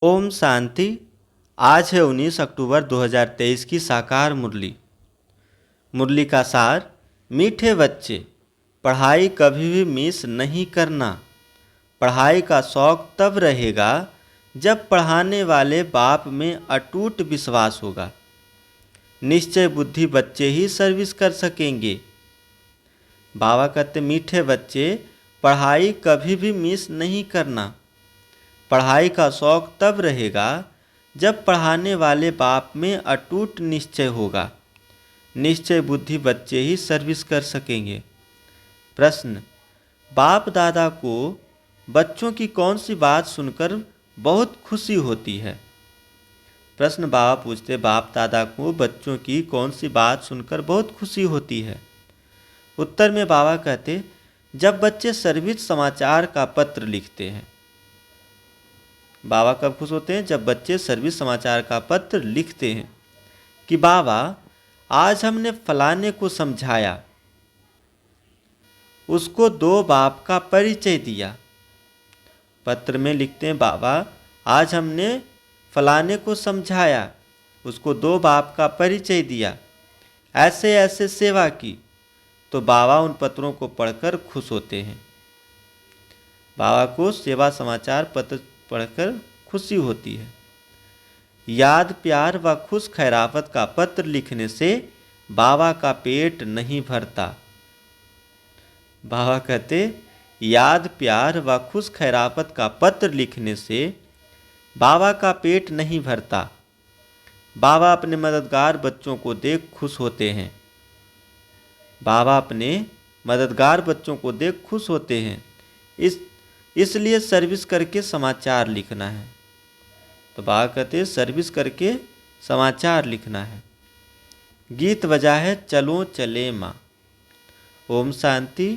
ओम शांति। आज है 19 अक्टूबर 2023 की साकार मुरली। मुरली का सार। मीठे बच्चे, पढ़ाई कभी भी मिस नहीं करना। पढ़ाई का शौक तब रहेगा जब पढ़ाने वाले बाप में अटूट विश्वास होगा। निश्चय बुद्धि बच्चे ही सर्विस कर सकेंगे। बाबा कहते मीठे बच्चे, पढ़ाई कभी भी मिस नहीं करना। पढ़ाई का शौक तब रहेगा जब पढ़ाने वाले बाप में अटूट निश्चय होगा। निश्चय बुद्धि बच्चे ही सर्विस कर सकेंगे। प्रश्न। बाप दादा को बच्चों की कौन सी बात सुनकर बहुत खुशी होती है? प्रश्न बाबा पूछते बाप दादा को बच्चों की कौन सी बात सुनकर बहुत खुशी होती है? उत्तर में बाबा कहते जब बच्चे सर्विस समाचार का पत्र लिखते हैं। बाबा कब खुश होते हैं? जब बच्चे सर्विस समाचार का पत्र लिखते हैं कि बाबा आज हमने फलाने को समझाया, उसको दो बाप का परिचय दिया। पत्र में लिखते हैं बाबा आज हमने फलाने को समझाया, उसको दो बाप का परिचय दिया, ऐसे ऐसे सेवा की। तो बाबा उन पत्रों को पढ़कर खुश होते हैं। बाबा को सेवा समाचार पत्र पढ़कर खुशी होती है। याद प्यार व खुश खैराफत का पत्र लिखने से बाबा का पेट नहीं भरता। बाबा कहते याद प्यार व खुश खैराफत का पत्र लिखने से बाबा का पेट नहीं भरता। बाबा अपने मददगार बच्चों को देख खुश होते हैं। बाबा अपने मददगार बच्चों को देख खुश होते हैं। इसलिए सर्विस करके समाचार लिखना है। तो बाबा कहते सर्विस करके समाचार लिखना है। गीत बजा है चलो चले माँ। ओम शांति।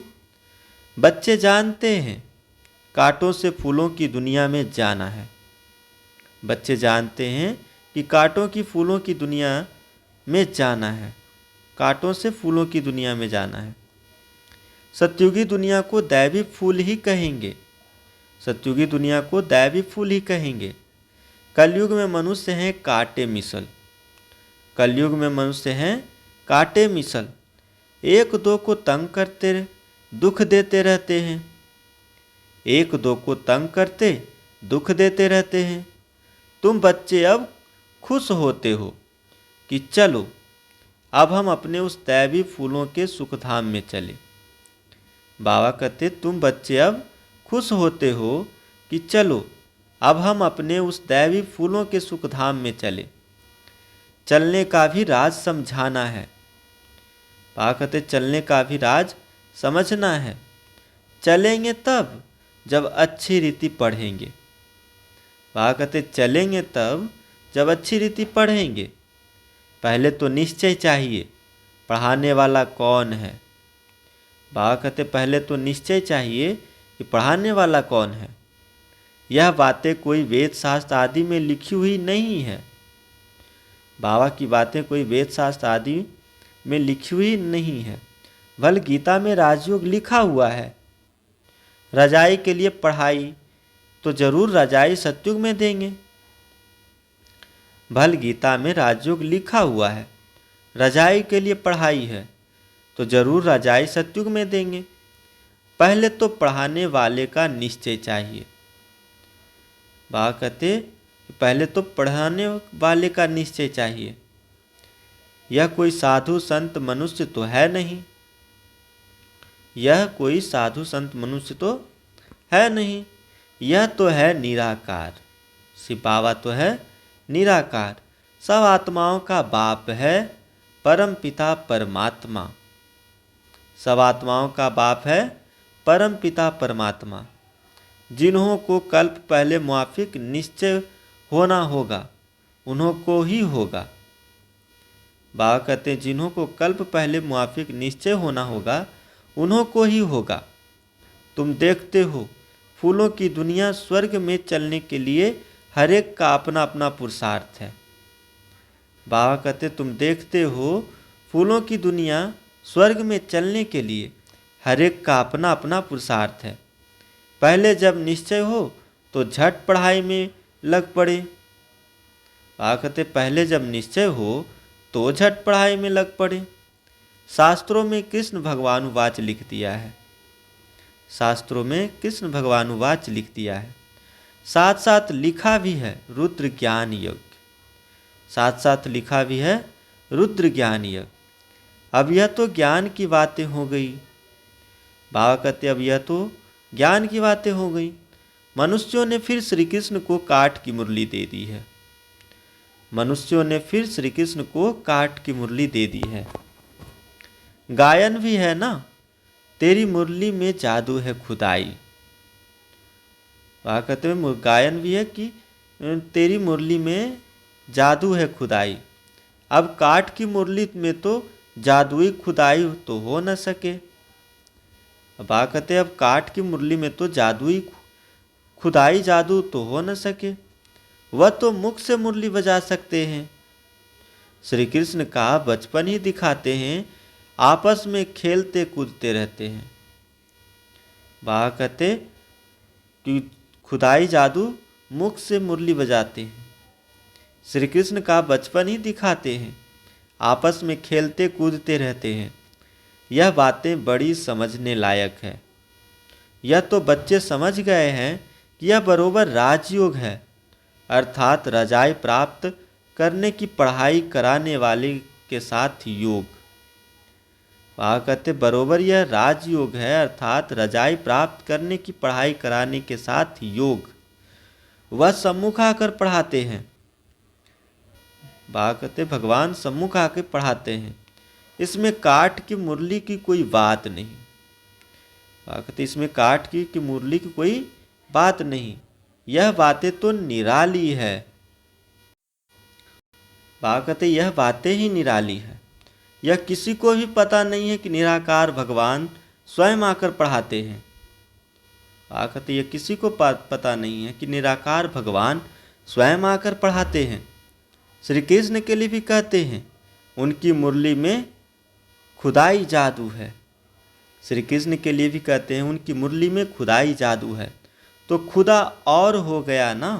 बच्चे जानते हैं कांटों से फूलों की दुनिया में जाना है। बच्चे जानते हैं कि कांटों की फूलों की दुनिया में जाना है। कांटों से फूलों की दुनिया में जाना है। सतयुगी दुनिया को दैवी फूल ही कहेंगे। सतयुगी दुनिया को दैवी फूल ही कहेंगे। कलयुग में मनुष्य हैं कांटे मिसल। कलयुग में मनुष्य हैं कांटे मिसल। एक दो को तंग करते दुख देते रहते हैं। एक दो को तंग करते दुख देते रहते हैं। तुम बच्चे अब खुश होते हो कि चलो अब हम अपने उस दैवी फूलों के सुखधाम में चले। बाबा कहते तुम बच्चे अब खुश होते हो कि चलो अब हम अपने उस दैवी फूलों के सुखधाम में चले। चलने का भी राज समझाना है। बाबा कहते चलने का भी राज समझना है। चलेंगे तब जब अच्छी रीति पढ़ेंगे। बाबा कहते चलेंगे तब जब अच्छी रीति पढ़ेंगे। पहले तो निश्चय चाहिए पढ़ाने वाला कौन है। बाबा कहते पहले तो निश्चय चाहिए कि पढ़ाने वाला कौन है। यह बातें कोई वेद शास्त्र आदि में लिखी हुई नहीं है। बाबा की बातें कोई वेद शास्त्र आदि में लिखी हुई नहीं है। भल गीता में राजयोग लिखा हुआ है। रजाई के लिए पढ़ाई तो जरूर रजाई सतयुग में देंगे। भल गीता में राजयोग लिखा हुआ है। रजाई के लिए पढ़ाई है तो जरूर रजाई सतयुग में देंगे। पहले तो पढ़ाने वाले का निश्चय चाहिए। बाबा कहते पहले तो पढ़ाने वाले का निश्चय चाहिए। यह कोई साधु संत मनुष्य तो है नहीं। यह कोई साधु संत मनुष्य तो है नहीं। यह तो है निराकार। शिव बाबा तो है निराकार। सब आत्माओं का बाप है परम पिता परमात्मा। सब आत्माओं का बाप है परम पिता परमात्मा। जिन्हों को कल्प पहले मुआफिक निश्चय होना होगा उन्हों को ही होगा। बाबा कहते हैं जिन्हों को कल्प पहले मुआफिक निश्चय होना होगा उन्हों को ही होगा। तुम देखते हो फूलों की दुनिया स्वर्ग में चलने के लिए हर एक का अपना अपना पुरुषार्थ है। बाबा कहते तुम देखते हो फूलों की दुनिया स्वर्ग में चलने के लिए हर एक का अपना अपना पुरुषार्थ है। पहले जब निश्चय हो तो झट पढ़ाई में लग पड़े। बाबा कहते पहले जब निश्चय हो तो झट पढ़ाई में लग पड़े। शास्त्रों में कृष्ण भगवानुवाच लिख दिया है, शास्त्रों में कृष्ण भगवानुवाच लिख दिया है। साथ साथ लिखा भी है रुद्र ज्ञान यज्ञ, साथ साथ लिखा भी है रुद्र ज्ञान यज्ञ। अब यह तो ज्ञान की बातें हो गई। बाबा कहते अब यह तो ज्ञान की बातें हो गई। मनुष्यों ने फिर श्री कृष्ण को काठ की मुरली दे दी है, मनुष्यों ने फिर श्री कृष्ण को काठ की मुरली दे दी है। गायन भी है ना, तेरी मुरली में जादू है खुदाई। वहाँ कहते हैं गायन भी है कि तेरी मुरली में जादू है खुदाई। अब काठ की मुरली में तो जादुई खुदाई तो हो न सके। अब कहते अब काठ की मुरली में तो जादुई खुदाई जादू तो हो न सके, वह तो मुख से मुरली बजा सकते हैं। श्री कृष्ण का बचपन ही दिखाते हैं, आपस में खेलते कूदते रहते हैं। बाबा कहते कि खुदाई जादू मुख से मुरली बजाते हैं। श्री कृष्ण का बचपन ही दिखाते हैं, आपस में खेलते कूदते रहते हैं। यह बातें बड़ी समझने लायक है। यह तो बच्चे समझ गए हैं कि यह बरोबर राजयोग है, अर्थात रजाई प्राप्त करने की पढ़ाई कराने वाले के साथ योग। वहाँ कहते बरोबर यह राजयोग है, अर्थात रजाई प्राप्त करने की पढ़ाई कराने के साथ योग। वह सम्मुख आकर पढ़ाते हैं। वहाँ कहते भगवान सम्मुख आकर पढ़ाते हैं, इसमें काठ की मुरली की कोई बात नहीं। वहाँ कहते इसमें काठ की मुरली की कोई बात नहीं, यह बातें तो निराली है। वहाँ कहते यह बातें ही निराली है। यह किसी को भी पता नहीं है कि निराकार भगवान स्वयं आकर पढ़ाते हैं। कहते यह किसी को पता नहीं है कि निराकार भगवान स्वयं आकर पढ़ाते हैं। श्री कृष्ण के लिए भी कहते हैं उनकी मुरली में खुदाई जादू है। श्री कृष्ण के लिए भी कहते हैं उनकी मुरली में खुदाई जादू है। तो खुदा और हो गया ना,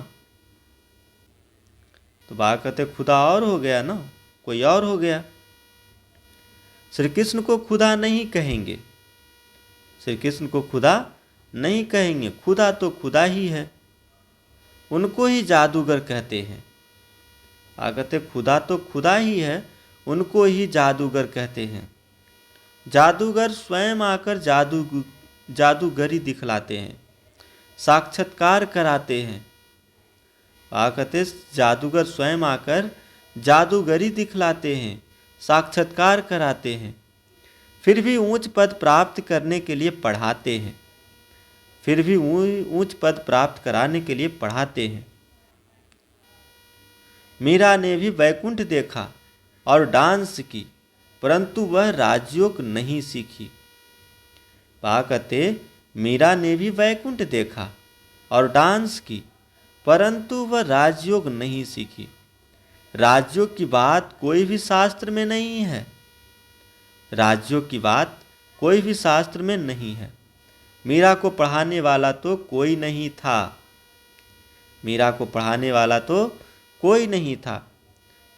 तो बात कहते खुदा और हो गया ना, कोई और हो गया। श्री कृष्ण को खुदा नहीं कहेंगे, श्री कृष्ण को खुदा नहीं कहेंगे, खुदा तो खुदा ही है। उनको ही जादूगर कहते हैं। कहते खुदा तो खुदा ही है, उनको ही जादूगर कहते हैं। जादूगर स्वयं आकर जादूगरी दिखलाते हैं, साक्षात्कार कराते हैं। कहते जादूगर स्वयं आकर जादूगरी दिखलाते हैं, साक्षात्कार कराते हैं। फिर भी ऊंच पद प्राप्त करने के लिए पढ़ाते हैं, फिर भी ऊंच पद प्राप्त कराने के लिए पढ़ाते हैं। मीरा ने भी वैकुंठ देखा और डांस की, परंतु वह राजयोग नहीं सीखी। कहते मीरा ने भी वैकुंठ देखा और डांस की, परंतु वह राजयोग नहीं सीखी। राजयोग की बात कोई भी शास्त्र में नहीं है, राजयोग की बात कोई भी शास्त्र में नहीं है। मीरा को पढ़ाने वाला तो कोई नहीं था, मीरा को पढ़ाने वाला तो कोई नहीं था।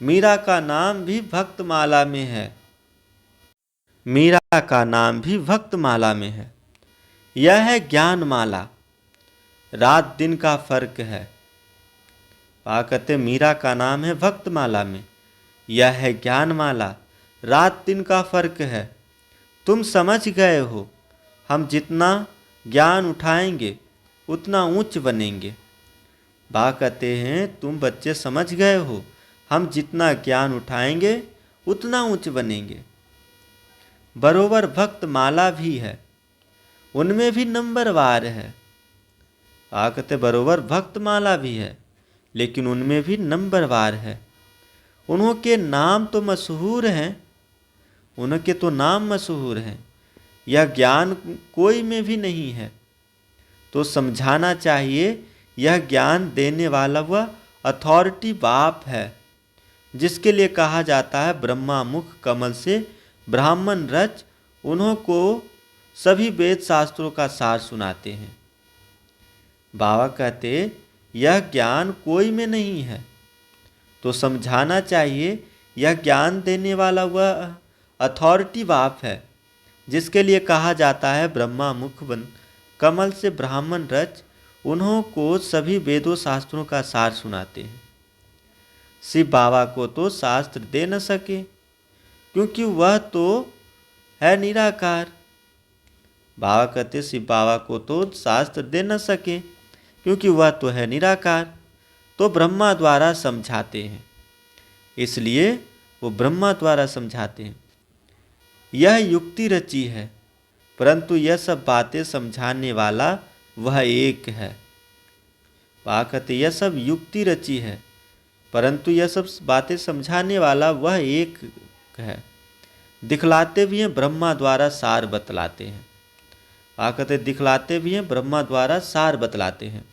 मीरा का नाम भी भक्तमाला में है, मीरा का नाम भी भक्तमाला में है। यह है ज्ञानमाला, रात दिन का फर्क है। कहते मीरा का नाम है भक्तमाला में, यह है ज्ञानमाला, रात दिन का फर्क है। तुम समझ गए हो, हम जितना ज्ञान उठाएंगे उतना ऊंच बनेंगे। कहते हैं तुम बच्चे समझ गए हो, हम जितना ज्ञान उठाएंगे उतना ऊंच बनेंगे। बरोबर भक्तमाला भी है, उनमें भी नंबरवार है। कहते बरोबर भक्तमाला भी है, लेकिन उनमें भी नंबरवार है। उनके नाम तो मशहूर हैं, उनके तो नाम मशहूर हैं। यह ज्ञान कोई में भी नहीं है, तो समझाना चाहिए यह ज्ञान देने वाला वह अथॉरिटी बाप है, जिसके लिए कहा जाता है ब्रह्मा मुख कमल से ब्राह्मण रच। उन्हों को सभी वेद शास्त्रों का सार सुनाते हैं। बाबा कहते यह ज्ञान कोई में नहीं है, तो समझाना चाहिए यह ज्ञान देने वाला वह अथॉरिटी बाप है जिसके लिए कहा जाता है ब्रह्मा मुख बन कमल से ब्राह्मण रच, उन्हों को सभी वेदों शास्त्रों का सार सुनाते हैं। शिव बाबा को तो शास्त्र दे न सके क्योंकि वह तो है निराकार। बाबा कहते शिव बाबा को तो शास्त्र दे न सके क्योंकि वह तो है निराकार, तो ब्रह्मा द्वारा समझाते हैं, इसलिए वो ब्रह्मा द्वारा समझाते हैं। यह युक्ति रची है, परंतु यह सब बातें समझाने वाला वह एक है। बाबा कहते यह सब युक्ति रची है, परंतु यह सब बातें समझाने वाला वह एक है। दिखलाते भी हैं, ब्रह्मा द्वारा सार बतलाते हैं। बाबा कहते दिखलाते भी हैं, ब्रह्मा द्वारा सार बतलाते हैं,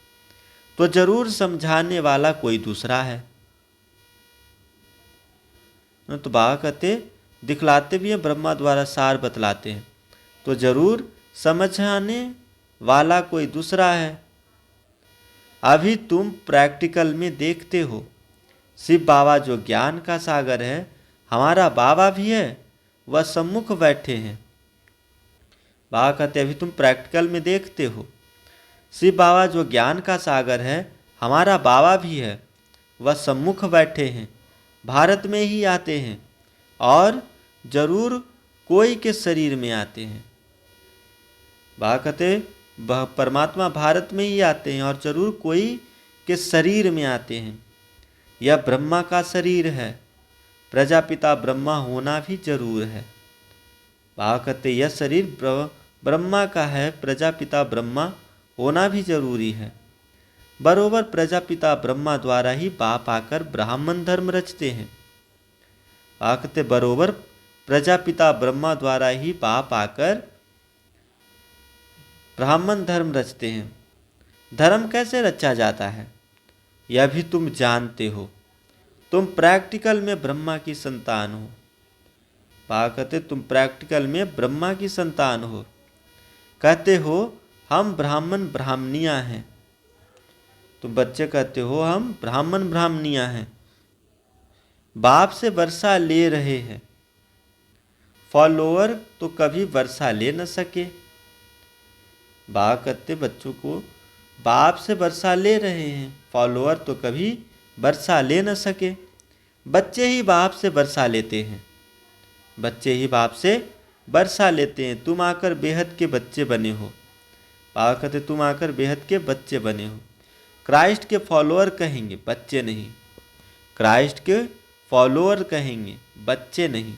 तो जरूर समझाने वाला कोई दूसरा है। तो बाबा कहते दिखलाते भी हैं, ब्रह्मा द्वारा सार बतलाते हैं, तो जरूर समझाने वाला कोई दूसरा है। अभी तुम प्रैक्टिकल में देखते हो, शिव बाबा जो ज्ञान का सागर है, हमारा बाबा भी है, वह सम्मुख बैठे हैं। बाबा कहते अभी तुम प्रैक्टिकल में देखते हो, शिव बाबा जो ज्ञान का सागर है, हमारा बाबा भी है, वह सम्मुख बैठे हैं, भारत में ही आते हैं और जरूर कोई के शरीर में आते हैं। बाबा कहते परमात्मा भारत में ही आते हैं और जरूर कोई के शरीर में आते हैं। यह ब्रह्मा का शरीर है, प्रजापिता ब्रह्मा होना भी जरूर है। बाबा कहते यह शरीर ब्रह्मा का है, प्रजापिता ब्रह्मा होना भी जरूरी है। बरोबर प्रजापिता ब्रह्मा द्वारा ही बाप आकर ब्राह्मण धर्म रचते हैं। बाबा कहते बरोबर प्रजापिता ब्रह्मा द्वारा ही बाप आकर ब्राह्मण धर्म रचते हैं। धर्म कैसे रचा जाता है यह भी तुम जानते हो, तुम प्रैक्टिकल में ब्रह्मा की संतान हो। बाबा कहते तुम प्रैक्टिकल में ब्रह्मा की संतान हो। कहते हो हम ब्राह्मण ब्राह्मणियाँ हैं, तुम बच्चे कहते हो हम ब्राह्मण ब्राह्मणियाँ हैं, बाप से वर्षा ले रहे हैं, फॉलोअर तो कभी वर्षा ले न सके। बाबा कहते बच्चों को बाप से वर्षा ले रहे हैं, फॉलोअर तो कभी वर्षा ले न सके। बच्चे ही बाप से वर्षा लेते हैं, बच्चे ही बाप से वर्षा लेते हैं। तुम आकर बेहद के बच्चे बने हो। बाबा कहते तुम आकर बेहद के बच्चे बने हो। क्राइस्ट के फॉलोअर कहेंगे, बच्चे नहीं। क्राइस्ट के फॉलोअर कहेंगे, बच्चे नहीं।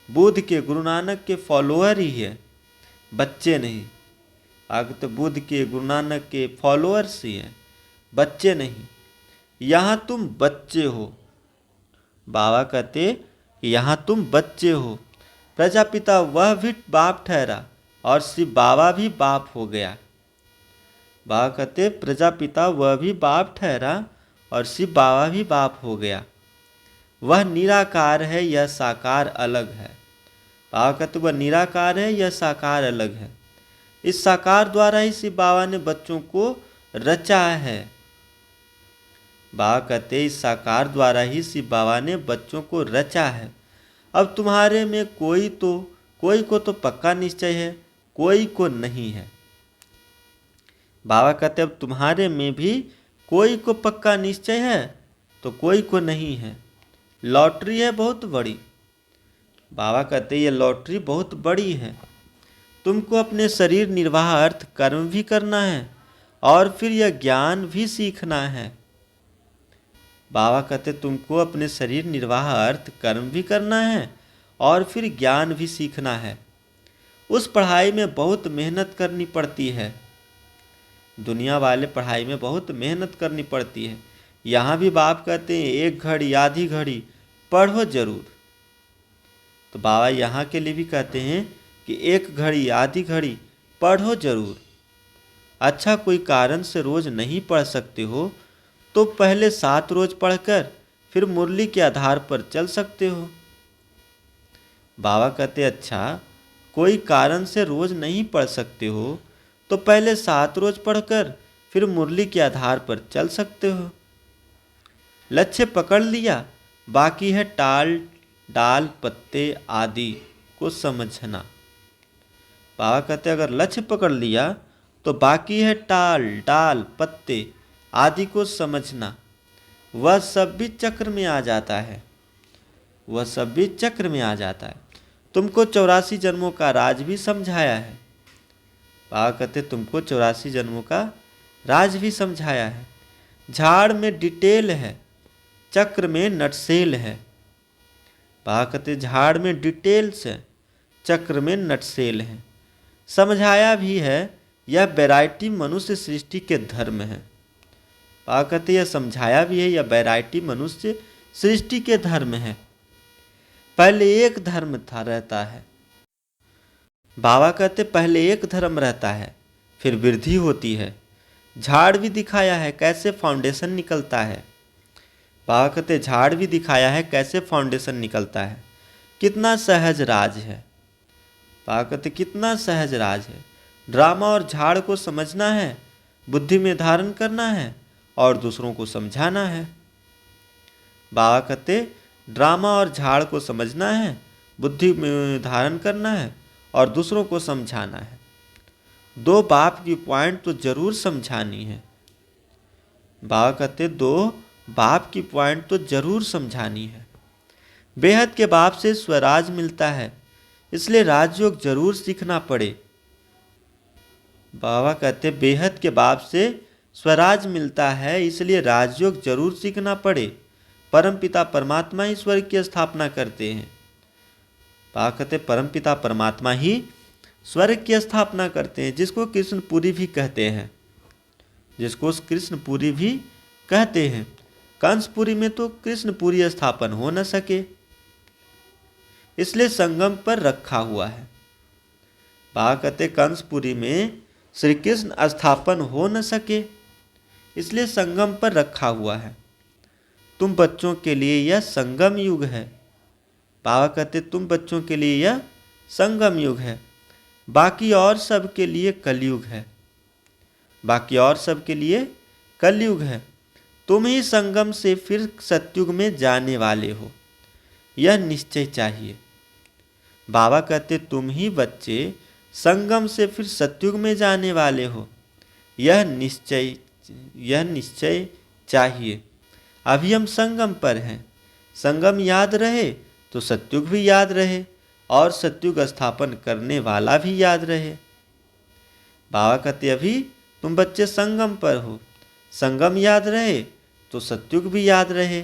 बुद्ध के, गुरु नानक के फॉलोअर ही है, बच्चे नहीं। आगे तो बुद्ध के, गुरु नानक के फॉलोअर्स ही हैं, बच्चे नहीं। यहाँ तुम बच्चे हो। बाबा कहते यहाँ तुम बच्चे हो। प्रजापिता वह भी बाप ठहरा और शिव बाबा भी बाप हो गया। बाबा कहते प्रजापिता वह भी बाप ठहरा और शिव बाबा भी बाप हो गया। वह निराकार है, यह साकार अलग है। बाबा कहते वह निराकार है, यह साकार अलग है। इस साकार द्वारा ही शिव बाबा ने बच्चों को रचा है। बाबा कहते इस साकार द्वारा ही शिव बाबा ने बच्चों को रचा है। अब तुम्हारे में कोई को तो पक्का निश्चय है, कोई को नहीं है। बाबा कहते अब तुम्हारे में भी कोई को पक्का निश्चय है तो कोई को नहीं है। लॉटरी है बहुत बड़ी। बाबा कहते ये लॉटरी बहुत बड़ी है। तुमको अपने शरीर निर्वाह अर्थ कर्म भी करना है और फिर यह ज्ञान भी सीखना है। बाबा कहते तुमको अपने शरीर निर्वाह अर्थ कर्म भी करना है और फिर ज्ञान भी सीखना है। उस पढ़ाई में बहुत मेहनत करनी पड़ती है। दुनिया वाले पढ़ाई में बहुत मेहनत करनी पड़ती है। यहाँ भी बाप कहते हैं एक घड़ी आधी घड़ी पढ़ो जरूर। तो बाबा यहाँ के लिए भी कहते हैं कि एक घड़ी आधी घड़ी पढ़ो जरूर। अच्छा कोई कारण से रोज नहीं पढ़ सकते हो तो पहले 7 रोज पढ़कर फिर मुरली के आधार पर चल सकते हो। बाबा कहते अच्छा कोई कारण से रोज नहीं पढ़ सकते हो तो पहले 7 रोज पढ़कर फिर मुरली के आधार पर चल सकते हो। लक्ष्य पकड़ लिया, बाकी है टाल डाल पत्ते आदि को समझना। बाबा कहते अगर लक्ष्य पकड़ लिया तो बाकी है टाल डाल पत्ते आदि को समझना। वह सब भी चक्र में आ जाता है, वह सब भी चक्र में आ जाता है। तुमको 84 जन्मों का राज भी समझाया है। बाबा कहते तुमको 84 जन्मों का राज भी समझाया है। झाड़ में डिटेल है, चक्र में नटसेल है। बाबा कहते झाड़ में डिटेल्स है, चक्र में नटसेल है। समझाया भी है, यह वैरायटी मनुष्य सृष्टि के धर्म है। बाबा कहते यह समझाया भी है, यह वैरायटी मनुष्य सृष्टि के धर्म है। पहले एक धर्म था रहता है। बाबा कहते पहले एक धर्म रहता है, फिर वृद्धि होती है। झाड़ भी दिखाया है कैसे फाउंडेशन निकलता है। बाबा कहते झाड़ भी दिखाया है कैसे फाउंडेशन निकलता है। कितना सहज राज है। बाबा कहते कितना सहज राज है। ड्रामा और झाड़ को समझना है, बुद्धि में धारण करना है और दूसरों को समझाना है। बाबा कहते ड्रामा और झाड़ को समझना है, बुद्धि में धारण करना है और दूसरों को समझाना है। दो बाप की पॉइंट तो जरूर समझानी है। बाबा कहते दो बाप की पॉइंट तो जरूर समझानी है। बेहद के बाप से स्वराज मिलता है, इसलिए राजयोग जरूर सीखना पड़े। बाबा कहते बेहद के बाप से स्वराज मिलता है, इसलिए राजयोग जरूर सीखना पड़े। परमपिता परमात्मा ही स्वर्ग की स्थापना करते हैं। बाबा कहते परमपिता परमात्मा ही स्वर्ग की स्थापना करते हैं, जिसको कृष्णपुरी भी कहते हैं, जिसको कृष्णपुरी भी कहते हैं। कंसपुरी में तो कृष्णपुरी स्थापन हो न सके, इसलिए संगम पर रखा हुआ है। बाबा कहते कंसपुरी में श्री कृष्ण स्थापन हो न सके, इसलिए संगम पर रखा हुआ है। तुम बच्चों के लिए यह संगम युग है। बाबा कहते तुम बच्चों के लिए यह संगम युग है, बाकी और सब के लिए कलयुग है। बाकी और सब के लिए कलयुग है। तुम ही संगम से फिर सतयुग में जाने वाले हो, यह निश्चय चाहिए। बाबा कहते तुम ही बच्चे संगम से फिर सतयुग में जाने वाले हो, यह निश्चय चाहिए। अभी हम संगम पर हैं। संगम याद रहे तो सतयुग भी याद रहे और सतयुग स्थापन करने वाला भी याद रहे। बाबा कहते अभी तुम बच्चे संगम पर हो, संगम याद रहे तो सतयुग भी याद रहे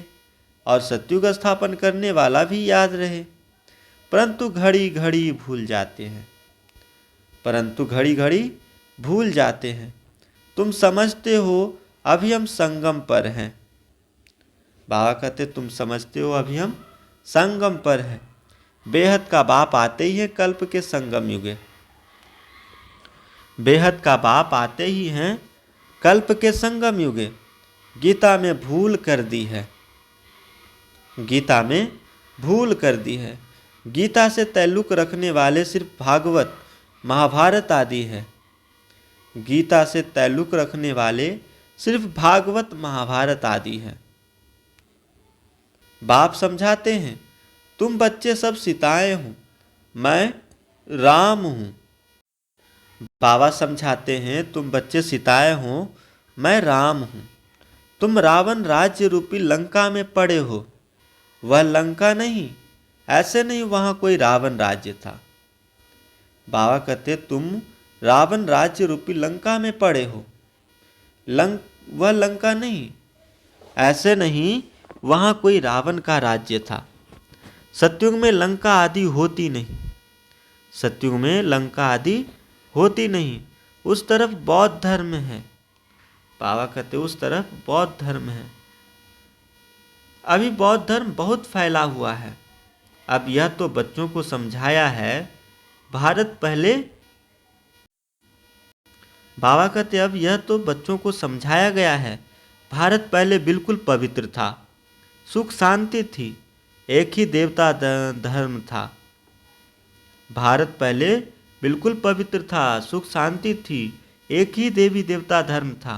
और सतयुग स्थापन करने वाला भी याद रहे। परंतु घड़ी घड़ी भूल जाते हैं, परंतु घड़ी घड़ी भूल जाते हैं। तुम समझते हो अभी हम संगम पर हैं। बाबा कहते तुम समझते हो अभी हम संगम पर हैं। बेहद का बाप आते ही है कल्प के संगम युगे। बेहद का बाप आते ही हैं कल्प के संगम युगे। गीता में भूल कर दी है, गीता में भूल कर दी है। गीता से ताल्लुक रखने वाले सिर्फ भागवत महाभारत आदि है। गीता से ताल्लुक रखने वाले सिर्फ भागवत महाभारत आदि है। बाप समझाते हैं तुम बच्चे सब सीताएं हो, मैं राम हूँ। बाबा समझाते हैं तुम बच्चे सीताएं हो, मैं राम हूँ। तुम रावण राज्य रूपी लंका में पड़े हो, वह लंका नहीं, ऐसे नहीं वहाँ कोई रावण राज्य था। बाबा कहते तुम रावण राज्य रूपी लंका में पड़े हो, वह लंका नहीं, ऐसे नहीं वहाँ कोई रावण का राज्य था। सतयुग में लंका आदि होती नहीं, सतयुग में लंका आदि होती नहीं। उस तरफ बौद्ध धर्म है। बाबा कहते उस तरफ बौद्ध धर्म है। अभी बौद्ध धर्म बहुत फैला हुआ है। अब यह तो बच्चों को समझाया है भारत पहले। बाबा कहते अब यह तो बच्चों को समझाया गया है भारत पहले बिल्कुल पवित्र था, सुख शांति थी, एक ही देवता धर्म था। भारत पहले बिल्कुल पवित्र था, सुख शांति थी, एक ही देवी देवता धर्म था।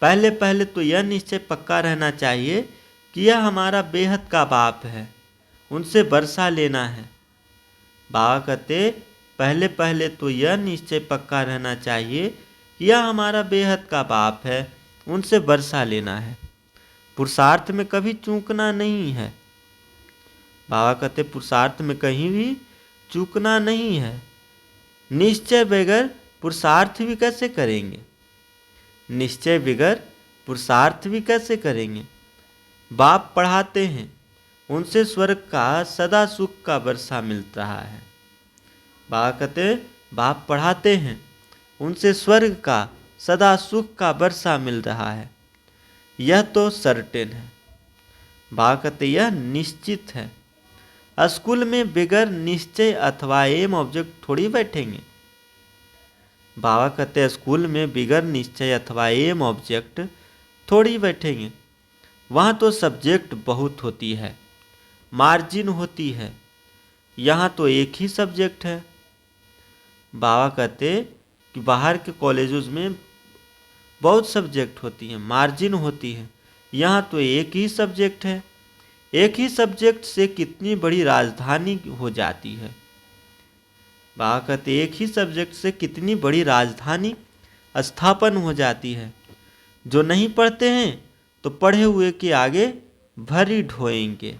पहले पहले तो यह निश्चय पक्का रहना चाहिए कि यह हमारा बेहद का बाप है, उनसे वर्षा लेना है। बाबा कहते पहले पहले तो यह निश्चय पक्का रहना चाहिए कि यह हमारा बेहद का बाप है, उनसे वर्षा लेना है। पुरुषार्थ में कभी चूकना नहीं है। बाबा कहते पुरुषार्थ में कहीं भी चूकना नहीं है। निश्चय बगैर पुरुषार्थ भी कैसे करेंगे? निश्चय बगैर पुरुषार्थ भी कैसे करेंगे? बाप पढ़ाते हैं, उनसे स्वर्ग का सदा सुख का वर्षा मिल रहा है। बाबा कहते बाप पढ़ाते हैं, उनसे स्वर्ग का सदा सुख का वर्षा मिल रहा है। यह तो सर्टेन है। बाबा कहते यह निश्चित है। स्कूल में बगैर निश्चय अथवा एम ऑब्जेक्ट थोड़ी बैठेंगे। बाबा कहते स्कूल में बगैर निश्चय अथवा एम ऑब्जेक्ट थोड़ी बैठेंगे। वहाँ तो सब्जेक्ट बहुत होती है, मार्जिन होती है। यहाँ तो एक ही सब्जेक्ट है। बाबा कहते कि बाहर के कॉलेजों में बहुत सब्जेक्ट होती हैं, मार्जिन होती है। यहाँ तो एक ही सब्जेक्ट है। एक ही सब्जेक्ट से कितनी बड़ी राजधानी हो जाती है। बाबा कहते एक ही सब्जेक्ट से कितनी बड़ी राजधानी स्थापन हो जाती है। जो नहीं पढ़ते हैं तो पढ़े हुए के आगे भरी ढोएंगे।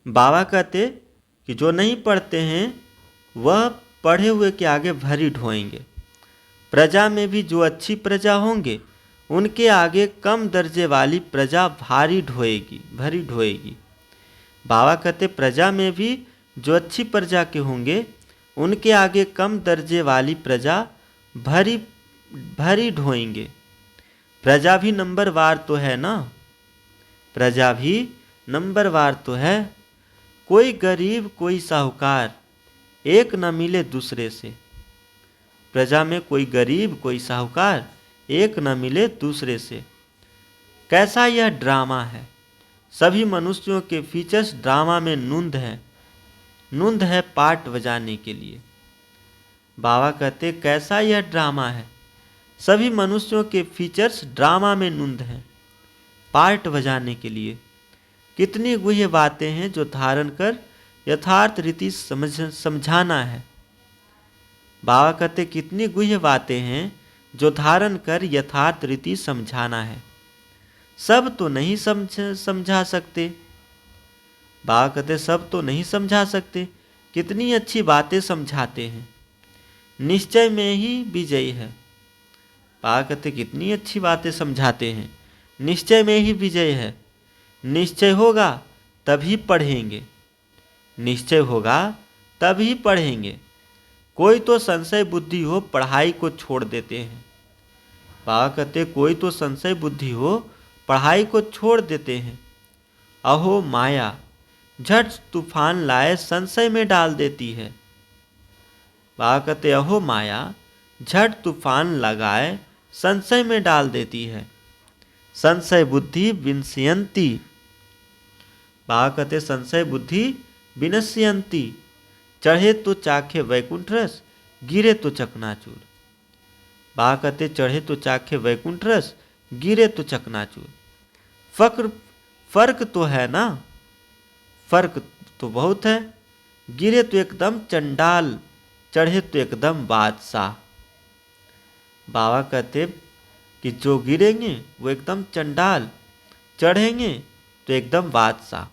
बाबा कहते कि जो नहीं पढ़ते हैं वह पढ़े हुए के आगे भरी ढोएंगे। प्रजा में भी जो अच्छी प्रजा होंगे उनके आगे कम दर्जे वाली प्रजा भारी ढोएगी, भरी ढोएगी। बाबा कहते प्रजा में भी जो अच्छी प्रजा के होंगे उनके आगे कम दर्जे वाली प्रजा भरी भरी ढोएंगे। प्रजा भी नंबरवार तो है ना, प्रजा भी नंबरवार तो है। कोई गरीब कोई साहूकार एक न मिले दूसरे से। प्रजा में कोई गरीब कोई साहूकार एक न मिले दूसरे से। कैसा यह ड्रामा है। सभी मनुष्यों के फीचर्स ड्रामा में नूंद है, नूंद है पार्ट बजाने के लिए। बाबा कहते कैसा यह ड्रामा है। सभी मनुष्यों के फीचर्स ड्रामा में नूंद हैं, पार्ट बजाने के लिए। कितनी गुह्य बातें हैं जो धारण कर यथार्थ रीति समझाना है। बाबा कहते कितनी गुह्य बातें हैं जो धारण कर यथार्थ रीति समझाना है। सब तो नहीं समझा सकते। बाबा कहते सब तो नहीं समझा सकते। कितनी अच्छी बातें समझाते हैं। निश्चय में ही विजय है। बाबा कहते कितनी अच्छी बातें समझाते हैं। निश्चय में ही विजय है। निश्चय होगा तभी पढ़ेंगे, निश्चय होगा तभी पढ़ेंगे। कोई तो संशय बुद्धि हो पढ़ाई को छोड़ देते हैं। बाबा कहते कोई तो संशय बुद्धि हो पढ़ाई को छोड़ देते हैं। अहो माया झट तूफान लाए संशय में डाल देती है। बाबा कहते अहो माया झट तूफान लगाए संशय में डाल देती है। संशय बुद्धि विनश्यंती। बाबा कहते संशय बुद्धि विनश्यंती। चढ़े तो चाखे वैकुंठ रस, गिरे तो चकनाचूर। बाबा कहते चढ़े तो चाखे वैकुंठ रस, गिरे तो चकनाचूर। फर्क तो है ना, फर्क तो बहुत है। गिरे तो एकदम चंडाल, चढ़े तो एकदम बादशाह। बाबा कहते कि जो गिरेंगे वो एकदम चंडाल, चढ़ेंगे तो एकदम बादशाह।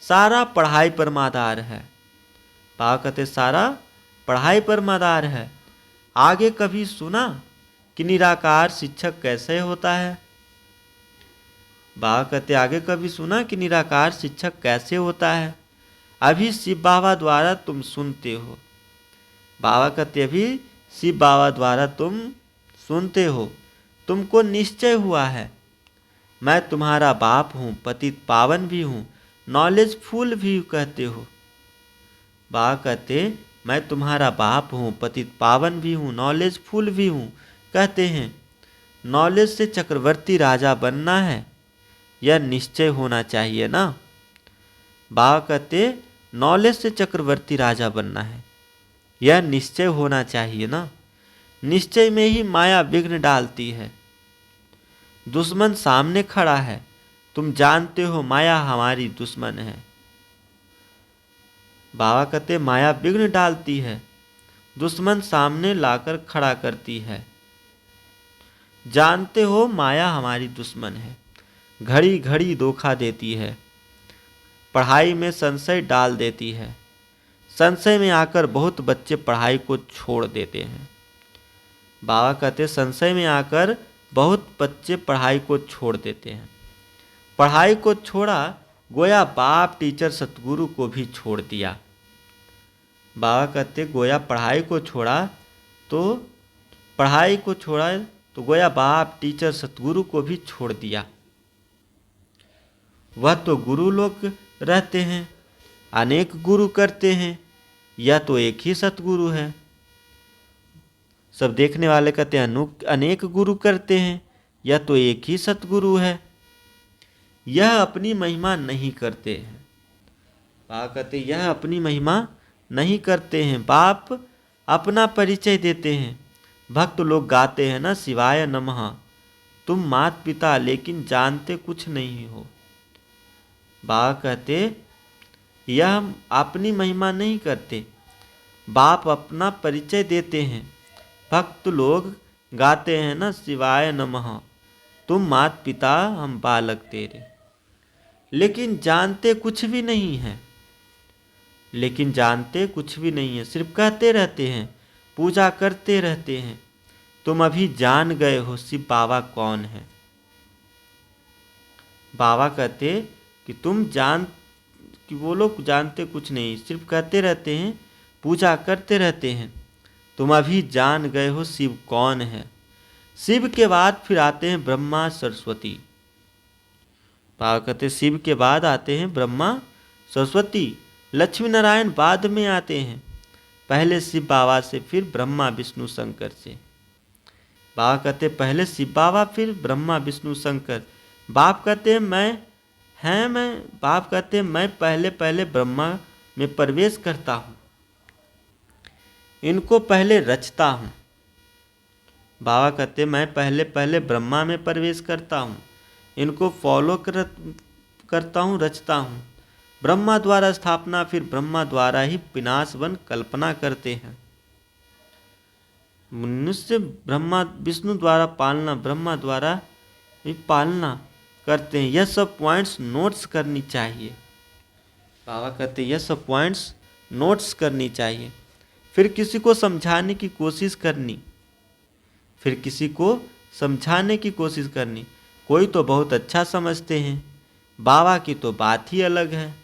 सारा पढ़ाई पर मदार है। बाबा कहते सारा पढ़ाई पर मदार है। आगे कभी सुना कि निराकार शिक्षक कैसे होता है? बाबा कहते आगे कभी सुना कि निराकार शिक्षक कैसे होता है? अभी शिव बाबा द्वारा तुम सुनते हो। बाबा कहते अभी शिव बाबा द्वारा तुम सुनते हो। तुमको निश्चय हुआ है मैं तुम्हारा बाप हूँ, पतित पावन भी हूँ, नॉलेजफुल भी कहते हो। बाबा कहते मैं तुम्हारा बाप हूँ, पतित पावन भी हूँ, नॉलेजफुल भी हूँ कहते हैं। नॉलेज से चक्रवर्ती राजा बनना है, यह निश्चय होना चाहिए ना। बाबा कहते नॉलेज से चक्रवर्ती राजा बनना है, यह निश्चय होना चाहिए ना। निश्चय में ही माया विघ्न डालती है। दुश्मन सामने खड़ा है, तुम जानते हो माया हमारी दुश्मन है। बाबा कहते माया विघ्न डालती है, दुश्मन सामने लाकर खड़ा करती है। जानते हो माया हमारी दुश्मन है, घड़ी घड़ी धोखा देती है, पढ़ाई में संशय डाल देती है। संशय में आकर बहुत बच्चे पढ़ाई को छोड़ देते हैं। बाबा कहते संशय में आकर बहुत बच्चे पढ़ाई को छोड़ देते हैं। पढ़ाई को छोड़ा, गोया बाप टीचर सतगुरु को भी छोड़ दिया। बाबा कहते गोया पढ़ाई को छोड़ा तो गोया बाप टीचर सतगुरु को भी छोड़ दिया। वह तो गुरु लोग रहते हैं, अनेक गुरु करते हैं, यह तो एक ही सतगुरु है। सब देखने वाले कहते हैं अनेक गुरु करते हैं, यह तो एक ही सतगुरु है। यह अपनी महिमा नहीं करते हैं। बाबा कहते यह अपनी महिमा नहीं करते हैं, बाप अपना परिचय देते हैं। भक्त लोग गाते हैं ना शिवाय नमः, तुम मात पिता लेकिन जानते कुछ नहीं हो। बाबा कहते यह अपनी महिमा नहीं करते, बाप अपना परिचय देते हैं। भक्त लोग गाते हैं ना शिवाय नमः, तुम मात पिता हम बालक तेरे, लेकिन जानते कुछ भी नहीं है। सिर्फ कहते रहते हैं, पूजा करते रहते हैं। तुम अभी जान गए हो शिव बाबा कौन है। बाबा कहते कि वो लोग जानते कुछ नहीं, सिर्फ कहते रहते हैं, पूजा करते रहते हैं। तुम अभी जान गए हो शिव कौन है। शिव के बाद फिर आते हैं ब्रह्मा सरस्वती। बाबा कहते शिव के बाद आते हैं ब्रह्मा सरस्वती, लक्ष्मी नारायण बाद में आते हैं। पहले शिव बाबा से, फिर ब्रह्मा विष्णु शंकर से। बाबा कहते पहले शिव बाबा, फिर ब्रह्मा विष्णु शंकर। बाप कहते मैं पहले ब्रह्मा में प्रवेश करता हूँ, इनको पहले रचता हूँ। बाबा कहते मैं पहले ब्रह्मा में प्रवेश करता हूँ, इनको फॉलो करता हूँ, रचता हूँ। ब्रह्मा द्वारा स्थापना, फिर ब्रह्मा द्वारा ही विनाशवन कल्पना करते हैं। मनुष्य ब्रह्मा विष्णु द्वारा पालना, ब्रह्मा द्वारा भी पालना करते हैं। यह सब पॉइंट्स नोट्स करनी चाहिए। बाबा कहते यह सब पॉइंट्स नोट्स करनी चाहिए। फिर किसी को समझाने की कोशिश करनी। कोई तो बहुत अच्छा समझते हैं, बाबा की तो बात ही अलग है।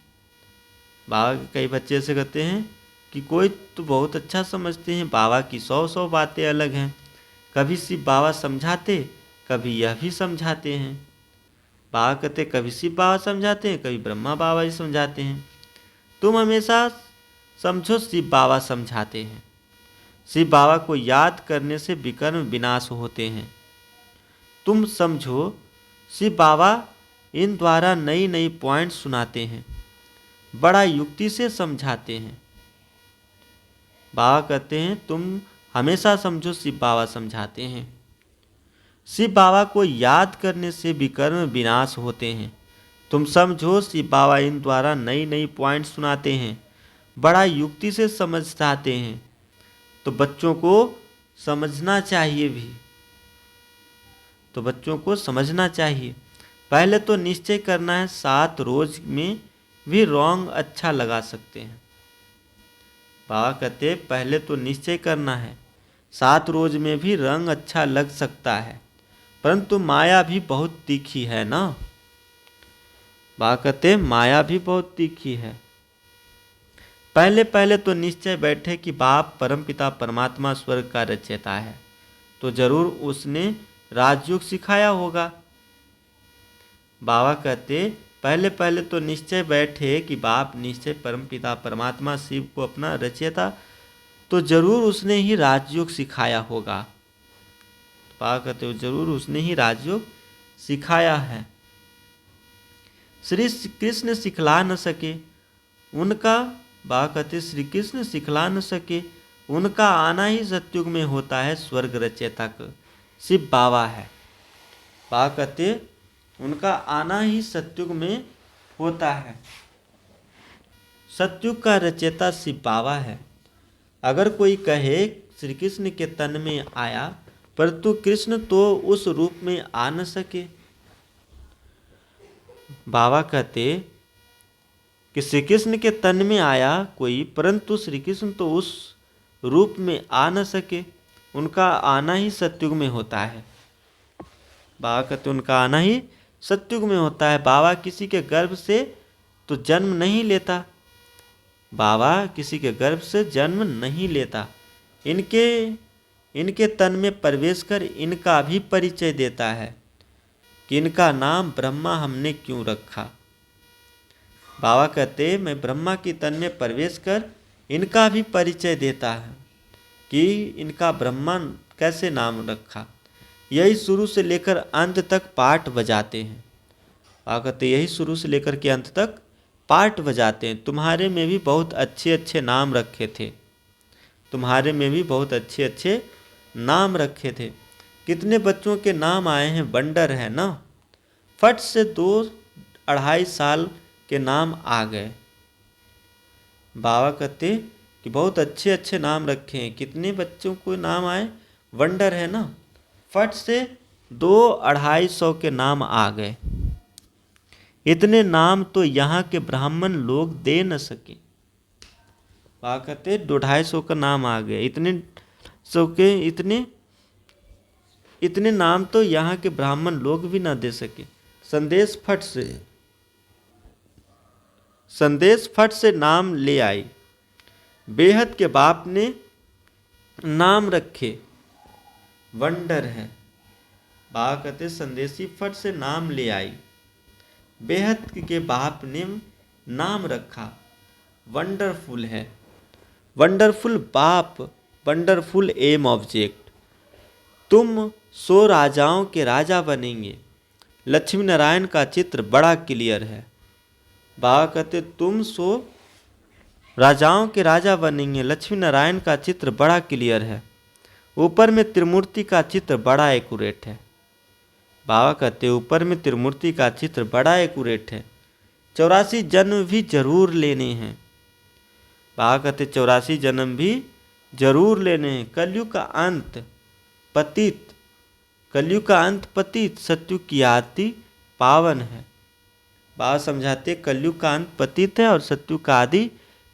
बाबा के कई बच्चे ऐसे कहते हैं कि कोई तो बहुत अच्छा समझते हैं, बाबा की 100 बातें अलग हैं। कभी शिव बाबा समझाते, कभी यह भी समझाते हैं। बाबा कहते कभी शिव बाबा समझाते हैं, कभी ब्रह्मा बाबा ही समझाते हैं। तुम हमेशा समझो शिव बाबा समझाते हैं। शिव बाबा को याद करने से विकर्म विनाश होते हैं। तुम समझो शिव बाबा इन द्वारा नई नई पॉइंट सुनाते हैं, बड़ा युक्ति से समझाते हैं। बाबा कहते हैं तुम हमेशा समझो शिव बाबा समझाते हैं। शिव बाबा को याद करने से विकर्म विनाश होते हैं। तुम समझो शिव बाबा इन द्वारा नई नई पॉइंट सुनाते हैं, बड़ा युक्ति से समझाते हैं। तो बच्चों को समझना चाहिए। पहले तो निश्चय करना है, 7 रोज में भी रंग अच्छा लगा सकते हैं। बाबा कहते पहले तो निश्चय करना है, 7 रोज में भी रंग अच्छा लग सकता है, परंतु माया भी बहुत तीखी है ना। बाबा कहते माया भी बहुत तीखी है। पहले तो निश्चय बैठे कि बाप परमपिता परमात्मा स्वर्ग का रचयिता है, तो जरूर उसने राजयोग सिखाया होगा। बाबा कहते पहले तो निश्चय बैठे कि बाप निश्चय परमपिता परमात्मा शिव को अपना रचयिता, तो जरूर उसने ही राजयोग सिखाया होगा। बाबा कहते हो जरूर उसने ही राजयोग सिखाया है। श्री कृष्ण सिखला न सके उनका, बाबा कहते श्री कृष्ण सिखला न सके उनका आना ही सतयुग में होता है स्वर्ग रचयिता का शिव बाबा है। बाबा कहते उनका आना ही सतयुग में होता है। सतयुग का रचयिता शिव बाबा है। अगर कोई कहे श्री कृष्ण के तन में आया परंतु कृष्ण तो उस रूप में आ न सके। बाबा कहते कि श्री कृष्ण के तन में आया कोई परंतु श्री कृष्ण तो उस रूप में आ न सके। उनका आना ही सतयुग में होता है। बाबा कहते उनका आना ही सतयुग में होता है। बाबा किसी के गर्भ से तो जन्म नहीं लेता। बाबा किसी के गर्भ से जन्म नहीं लेता। इनके तन में प्रवेश कर इनका भी परिचय देता है कि इनका नाम ब्रह्मा हमने क्यों रखा। बाबा कहते मैं ब्रह्मा की तन में प्रवेश कर इनका भी परिचय देता है कि इनका ब्रह्मा कैसे नाम रखा। यही शुरू से लेकर अंत तक पाठ बजाते हैं। बाबा कहते यही शुरू से लेकर के अंत तक पाठ बजाते हैं। तुम्हारे में भी बहुत अच्छे अच्छे नाम रखे थे। तुम्हारे में भी बहुत अच्छे अच्छे नाम रखे थे। कितने बच्चों के नाम आए हैं, वंडर है ना। फट से 2-2.5 साल के नाम आ गए। बाबा कहते कि बहुत अच्छे अच्छे नाम रखे हैं। कितने बच्चों को नाम आए, वंडर है ना। फट से 2-250 के नाम आ गए। इतने नाम तो यहाँ के ब्राह्मण लोग दे न सके। बाबा कहते 2-250 का नाम आ गए। इतने नाम तो यहाँ के ब्राह्मण लोग भी ना दे सके। संदेश फट से नाम ले आई। बेहद के बाप ने नाम रखे, वंडर है। बाबा कहते संदेशी फट से नाम ले आई। बेहद के बाप ने नाम रखा, वंडरफुल है। वंडरफुल बाप, वंडरफुल एम ऑब्जेक्ट। तुम 100 राजाओं के राजा बनेंगे। लक्ष्मी नारायण का चित्र बड़ा क्लियर है। बाबा कहते तुम 100 राजाओं के राजा बनेंगे। लक्ष्मी नारायण का चित्र बड़ा क्लियर है। ऊपर में त्रिमूर्ति का चित्र बड़ा एक्यूरेट है। बाबा कहते ऊपर में त्रिमूर्ति का चित्र बड़ा एक्यूरेट है। 84 जन्म भी जरूर लेने हैं। बाबा कहते 84 जन्म भी जरूर लेने हैं। कलयुग का अंत पतित, सतयुग की आदि पावन है। बाबा समझाते कलयुग का अंत पतित है और सतयुग का आदि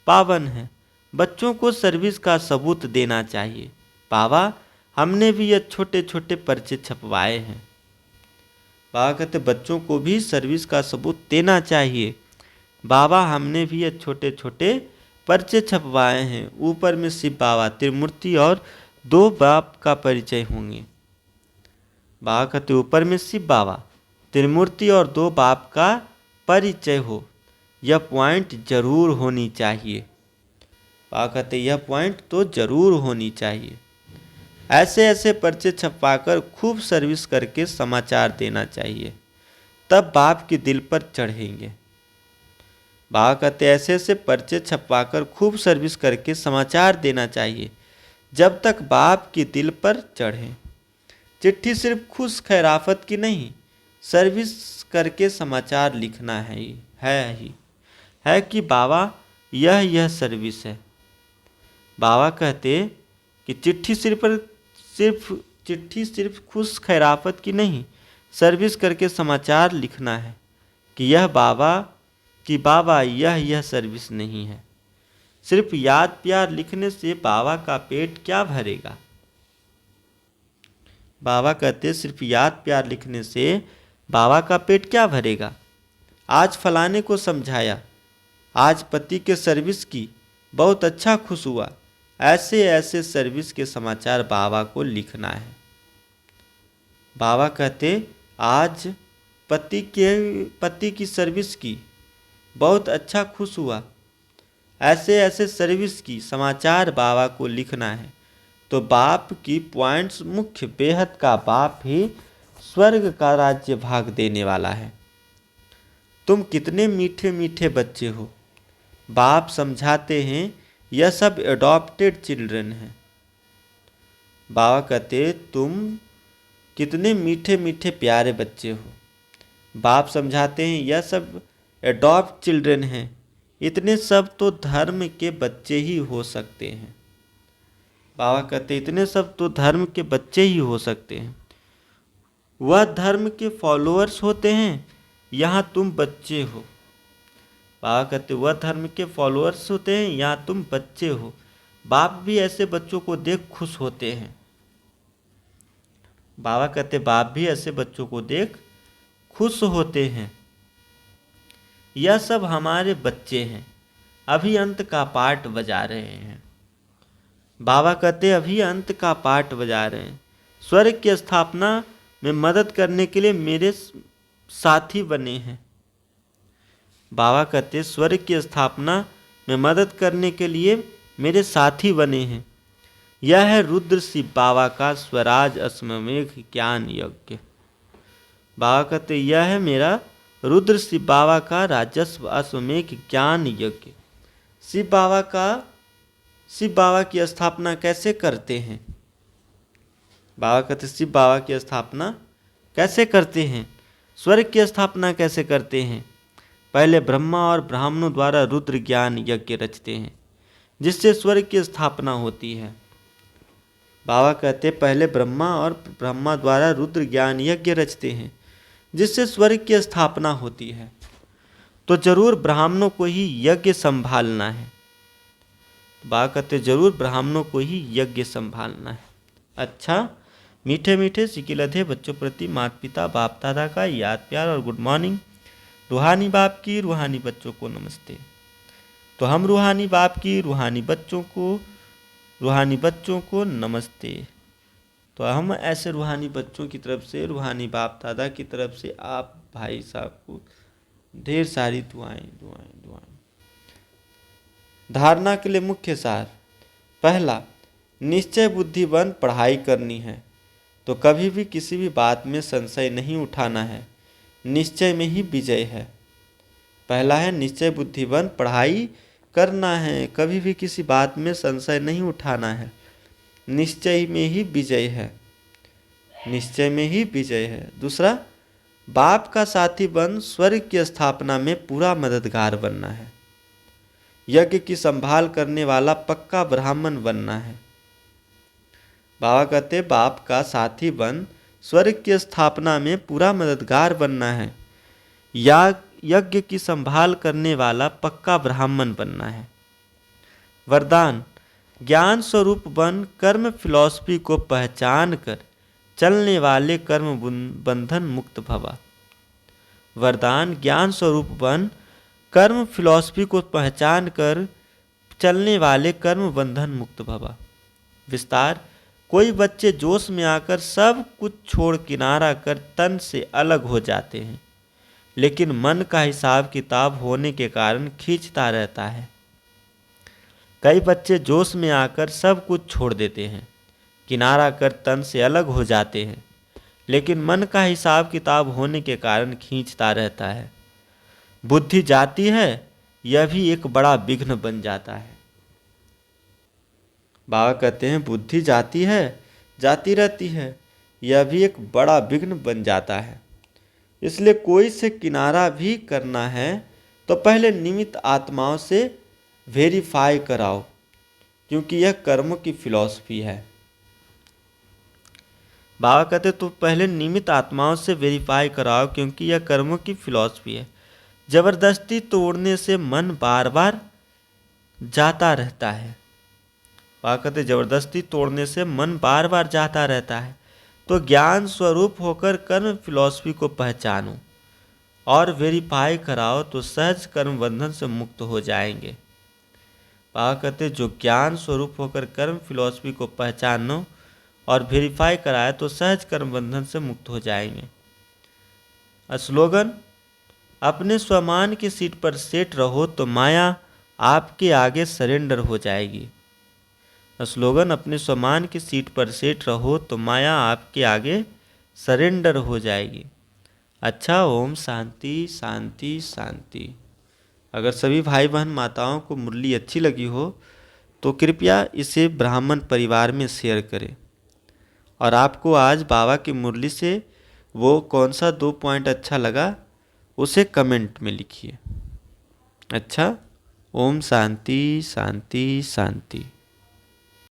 पावन है। बच्चों को सर्विस का सबूत देना चाहिए। बाबा हमने भी ये छोटे छोटे पर्चे छपवाए हैं। बाबा कहते बच्चों को भी सर्विस का सबूत देना चाहिए। बाबा हमने भी ये छोटे छोटे पर्चे छपवाए हैं। ऊपर में शिव बाबा, त्रिमूर्ति और 2 बाप का परिचय होंगे। बाबा कहते ऊपर में शिव बाबा, त्रिमूर्ति और 2 बाप का परिचय हो। यह पॉइंट जरूर होनी चाहिए। बाबा कहते यह पॉइंट तो जरूर होनी चाहिए। ऐसे ऐसे पर्चे छपवाकर खूब सर्विस करके समाचार देना चाहिए, तब बाप के दिल पर चढ़ेंगे। बाबा कहते ऐसे ऐसे पर्चे छपवाकर खूब सर्विस करके समाचार देना चाहिए, जब तक बाप के दिल पर चढ़े। चिट्ठी सिर्फ खुश खैराफत की नहीं, सर्विस करके समाचार लिखना है कि बाबा यह सर्विस है। बाबा कहते कि चिट्ठी सिर्फ खुश खैराफत की नहीं, सर्विस करके समाचार लिखना है कि बाबा यह सर्विस नहीं है। सिर्फ याद प्यार लिखने से बाबा का पेट क्या भरेगा। बाबा कहते सिर्फ याद प्यार लिखने से बाबा का पेट क्या भरेगा। आज फलाने को समझाया, आज पति के सर्विस की, बहुत अच्छा खुश हुआ। ऐसे ऐसे सर्विस के समाचार बाबा को लिखना है। बाबा कहते आज पति की सर्विस की, बहुत अच्छा खुश हुआ। ऐसे ऐसे सर्विस की समाचार बाबा को लिखना है। तो बाप की पॉइंट्स मुख्य, बेहद का बाप ही स्वर्ग का राज्य भाग देने वाला है। तुम कितने मीठे मीठे बच्चे हो। बाप समझाते हैं यह सब एडॉप्टेड चिल्ड्रन हैं। बाबा कहते तुम कितने मीठे मीठे प्यारे बच्चे हो। बाप समझाते हैं यह सब एडॉप्ट चिल्ड्रन हैं, इतने सब तो धर्म के बच्चे ही हो सकते हैं। बाबा कहते इतने सब तो धर्म के बच्चे ही हो सकते हैं। वह धर्म के फॉलोअर्स होते हैं, यहाँ तुम बच्चे हो। बाबा कहते वह धर्म के फॉलोअर्स होते हैं, यहाँ तुम बच्चे हो। बाप भी ऐसे बच्चों को देख खुश होते हैं। बाबा कहते बाप भी ऐसे बच्चों को देख खुश होते हैं। यह सब हमारे बच्चे हैं, अभी अंत का पाठ बजा रहे हैं। बाबा कहते अभी अंत का पाठ बजा रहे हैं। स्वर्ग की स्थापना में मदद करने के लिए मेरे साथी बने हैं। बाबा कहते स्वर्ग की स्थापना में मदद करने के लिए मेरे साथी बने हैं। यह है रुद्र शिव बाबा का स्वराज अश्वमेघ ज्ञान यज्ञ। बाबा कहते यह है मेरा रुद्र शिव बाबा का राजस्व अश्वमेघ ज्ञान यज्ञ। शिव बाबा की स्थापना कैसे करते हैं? बाबा कहते शिव बाबा की स्थापना कैसे करते हैं? स्वर्ग की स्थापना कैसे करते हैं? पहले ब्रह्मा और ब्राह्मणों द्वारा रुद्र ज्ञान यज्ञ रचते हैं, जिससे स्वर्ग की स्थापना होती है। बाबा कहते पहले ब्रह्मा और ब्रह्मा द्वारा रुद्र ज्ञान यज्ञ रचते हैं, जिससे स्वर्ग की स्थापना होती है। तो जरूर ब्राह्मणों को ही यज्ञ संभालना है। बाबा कहते जरूर ब्राह्मणों को ही यज्ञ संभालना है। अच्छा, मीठे मीठे सिकिलधे बच्चों प्रति माता पिता बाप दादा का याद प्यार और गुड मॉर्निंग। रूहानी बाप की रूहानी बच्चों को नमस्ते। तो हम रूहानी बाप की रूहानी बच्चों को नमस्ते। तो हम ऐसे रूहानी बच्चों की तरफ से, रूहानी बाप दादा की तरफ से आप भाई साहब को ढेर सारी दुआएं। धारणा के लिए मुख्य सार। पहला, निश्चय बुद्धिवन पढ़ाई करनी है तो कभी भी किसी भी बात में संशय नहीं उठाना है, निश्चय में ही विजय है। पहला है निश्चय बुद्धिवन पढ़ाई करना है, कभी भी किसी बात में संशय नहीं उठाना है, निश्चय में ही विजय है, निश्चय में ही विजय है। दूसरा, बाप का साथी बन स्वर्ग की स्थापना में पूरा मददगार बनना है, यज्ञ की संभाल करने वाला पक्का ब्राह्मण बनना है। बाबा कहते बाप का साथी बन स्वर्ग की स्थापना में पूरा मददगार बनना है, यज्ञ की संभाल करने वाला पक्का ब्राह्मण बनना है। वरदान, ज्ञान स्वरूप बन कर्म फिलॉसफी को पहचान कर चलने वाले कर्म बंधन मुक्त भवा। वरदान, ज्ञान स्वरूप बन कर्म फिलॉसफी को पहचान कर चलने वाले कर्म बंधन मुक्त भवा। विस्तार, कोई बच्चे जोश में आकर सब कुछ छोड़ किनारा कर तन से अलग हो जाते हैं, लेकिन मन का हिसाब किताब होने के कारण खींचता रहता है। कई बच्चे जोश में आकर सब कुछ छोड़ देते हैं, किनारा कर तन से अलग हो जाते हैं, लेकिन मन का हिसाब किताब होने के कारण खींचता रहता है। बुद्धि जाती है, यह भी एक बड़ा विघ्न बन जाता है। बाबा कहते हैं बुद्धि जाती है, जाती रहती है, यह भी एक बड़ा विघ्न बन जाता है। इसलिए कोई से किनारा भी करना है तो पहले निमित्त आत्माओं से वेरीफाई कराओ, क्योंकि यह कर्म की फिलॉसफी है। बाबा कहते तो पहले निमित्त आत्माओं से वेरीफाई कराओ, क्योंकि यह कर्मों की फिलॉसफी है। जबरदस्ती तोड़ने से मन बार बार जाता रहता है। बाबा कहते जबरदस्ती तोड़ने से मन बार बार जाता रहता है। तो ज्ञान स्वरूप होकर कर्म फिलॉसफी को पहचानो और वेरीफाई कराओ तो सहज कर्म बंधन से मुक्त हो जाएंगे। बाबा कहते जो ज्ञान स्वरूप होकर कर्म फिलॉसफी को पहचानो और वेरीफाई कराए तो सहज कर्म बंधन से मुक्त हो जाएंगे। स्लोगन, अपने स्वमान की सीट पर सेट रहो तो माया आपके आगे सरेंडर हो जाएगी। स्लोगन, अपने स्वमान की सीट पर सेट रहो तो माया आपके आगे सरेंडर हो जाएगी। अच्छा, ओम शांति शांति शांति। अगर सभी भाई बहन माताओं को मुरली अच्छी लगी हो तो कृपया इसे ब्राह्मण परिवार में शेयर करें। और आपको आज बाबा की मुरली से वो कौन सा 2 पॉइंट अच्छा लगा उसे कमेंट में लिखिए। अच्छा, ओम शांति शांति शांति।